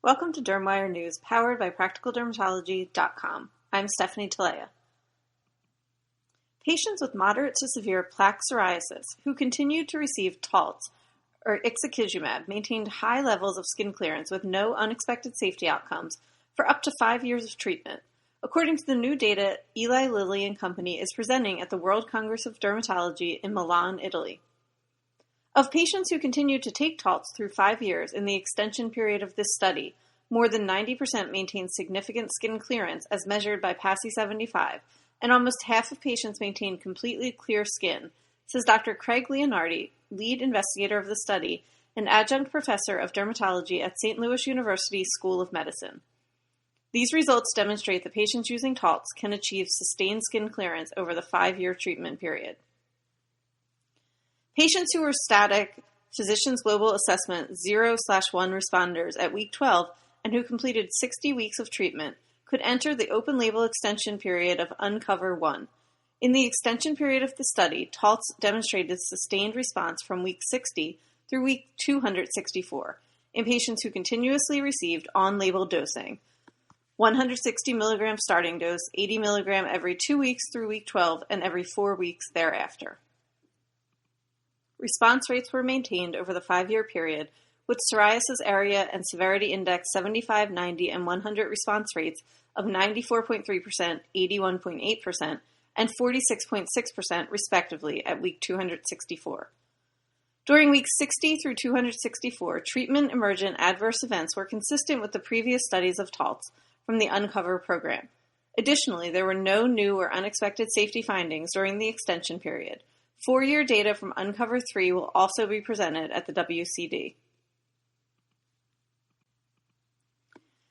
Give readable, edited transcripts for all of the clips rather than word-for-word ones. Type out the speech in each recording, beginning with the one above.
Welcome to DermWire News, powered by PracticalDermatology.com. I'm Stephanie Talea. Patients with moderate to severe plaque psoriasis who continued to receive Taltz or ixekizumab maintained high levels of skin clearance with no unexpected safety outcomes for up to 5 years of treatment, according to the new data Eli Lilly and Company is presenting at the World Congress of Dermatology in Milan, Italy. Of patients who continued to take Taltz through 5 years in the extension period of this study, more than 90% maintained significant skin clearance as measured by PASI 75, and almost half of patients maintained completely clear skin, says Dr. Craig Leonardi, lead investigator of the study and adjunct professor of dermatology at St. Louis University School of Medicine. These results demonstrate that patients using Taltz can achieve sustained skin clearance over the 5-year treatment period. Patients who were static Physician's Global Assessment 0/1 responders at week 12 and who completed 60 weeks of treatment could enter the open-label extension period of UNCOVER-1. In the extension period of the study, Taltz demonstrated sustained response from week 60 through week 264 in patients who continuously received on-label dosing, 160 mg starting dose, 80 mg every 2 weeks through week 12, and every 4 weeks thereafter. Response rates were maintained over the 5-year period, with psoriasis area and severity index 75, 90, and 100 response rates of 94.3%, 81.8%, and 46.6% respectively at week 264. During weeks 60 through 264, treatment-emergent adverse events were consistent with the previous studies of Taltz from the UNCOVER program. Additionally, there were no new or unexpected safety findings during the extension period. 4-year data from UNCOVER-3 will also be presented at the WCD.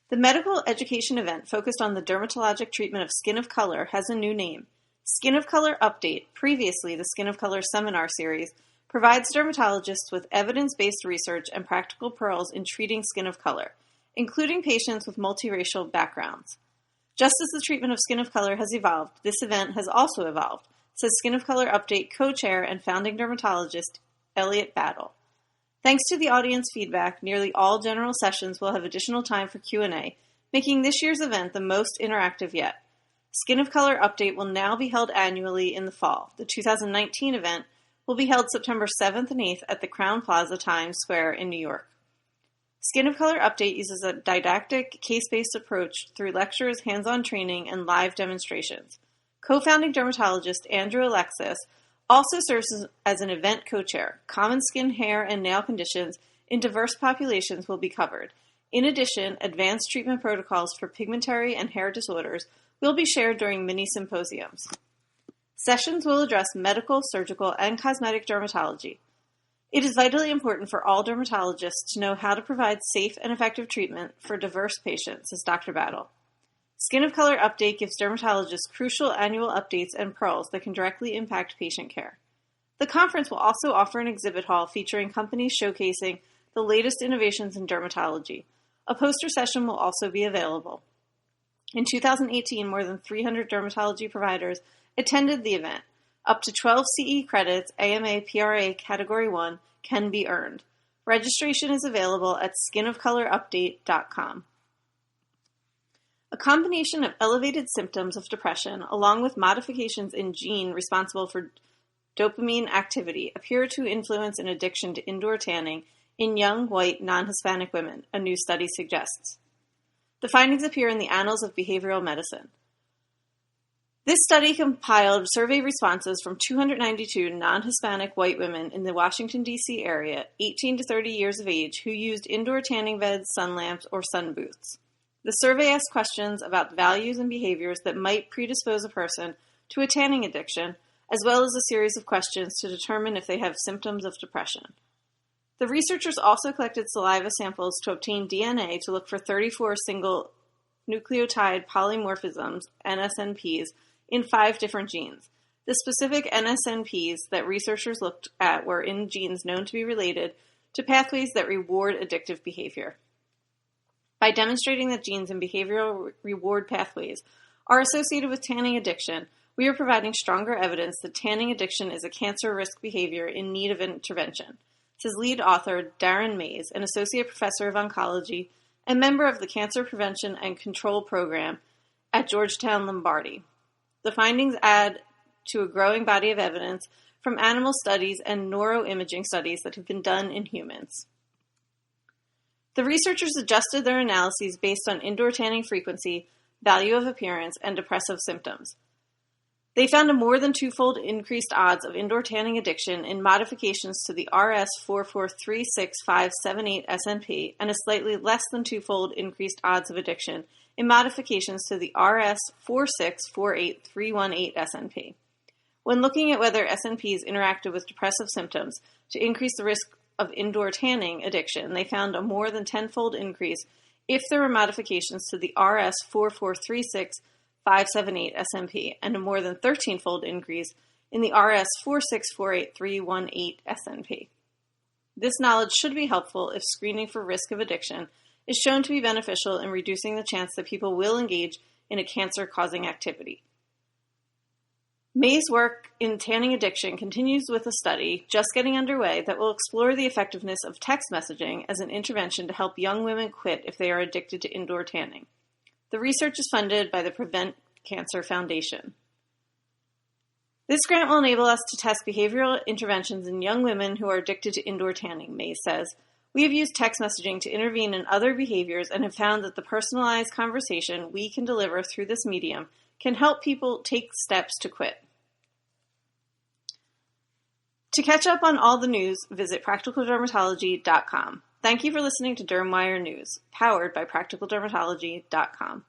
The medical education event focused on the dermatologic treatment of skin of color has a new name. Skin of Color Update, previously the Skin of Color Seminar Series, provides dermatologists with evidence-based research and practical pearls in treating skin of color, including patients with multiracial backgrounds. Just as the treatment of skin of color has evolved, this event has also evolved, says Skin of Color Update co-chair and founding dermatologist Elliot Battle. Thanks to the audience feedback, nearly all general sessions will have additional time for Q&A, making this year's event the most interactive yet. Skin of Color Update will now be held annually in the fall. The 2019 event will be held September 7th and 8th at the Crowne Plaza Times Square in New York. Skin of Color Update uses a didactic, case-based approach through lectures, hands-on training, and live demonstrations. Co-founding dermatologist Andrew Alexis also serves as an event co-chair. Common skin, hair, and nail conditions in diverse populations will be covered. In addition, advanced treatment protocols for pigmentary and hair disorders will be shared during mini-symposiums. Sessions will address medical, surgical, and cosmetic dermatology. It is vitally important for all dermatologists to know how to provide safe and effective treatment for diverse patients, says Dr. Battle. Skin of Color Update gives dermatologists crucial annual updates and pearls that can directly impact patient care. The conference will also offer an exhibit hall featuring companies showcasing the latest innovations in dermatology. A poster session will also be available. In 2018, more than 300 dermatology providers attended the event. Up to 12 CE credits, AMA PRA Category 1, can be earned. Registration is available at skinofcolorupdate.com. A combination of elevated symptoms of depression, along with modifications in gene responsible for dopamine activity, appear to influence an addiction to indoor tanning in young, white, non-Hispanic women, a new study suggests. The findings appear in the Annals of Behavioral Medicine. This study compiled survey responses from 292 non-Hispanic white women in the Washington, D.C. area, 18 to 30 years of age, who used indoor tanning beds, sun lamps, or sun booths. The survey asked questions about values and behaviors that might predispose a person to a tanning addiction, as well as a series of questions to determine if they have symptoms of depression. The researchers also collected saliva samples to obtain DNA to look for 34 single nucleotide polymorphisms, NSNPs, in 5 different genes. The specific NSNPs that researchers looked at were in genes known to be related to pathways that reward addictive behavior. By demonstrating that genes and behavioral reward pathways are associated with tanning addiction, we are providing stronger evidence that tanning addiction is a cancer risk behavior in need of intervention, says lead author Darren Mays, an associate professor of oncology and member of the Cancer Prevention and Control Program at Georgetown Lombardi. The findings add to a growing body of evidence from animal studies and neuroimaging studies that have been done in humans. The researchers adjusted their analyses based on indoor tanning frequency, value of appearance, and depressive symptoms. They found a more than twofold increased odds of indoor tanning addiction in modifications to the RS4436578 SNP and a slightly less than twofold increased odds of addiction in modifications to the RS4648318 SNP. When looking at whether SNPs interacted with depressive symptoms to increase the risk of indoor tanning addiction, they found a more than tenfold increase if there were modifications to the RS4436578 SMP and a more than 13-fold increase in the RS4648318 SNP. This knowledge should be helpful if screening for risk of addiction is shown to be beneficial in reducing the chance that people will engage in a cancer-causing activity. May's work in tanning addiction continues with a study just getting underway that will explore the effectiveness of text messaging as an intervention to help young women quit if they are addicted to indoor tanning. The research is funded by the Prevent Cancer Foundation. This grant will enable us to test behavioral interventions in young women who are addicted to indoor tanning, Mays says. We have used text messaging to intervene in other behaviors and have found that the personalized conversation we can deliver through this medium can help people take steps to quit. To catch up on all the news, visit practicaldermatology.com. Thank you for listening to DermWire News, powered by practicaldermatology.com.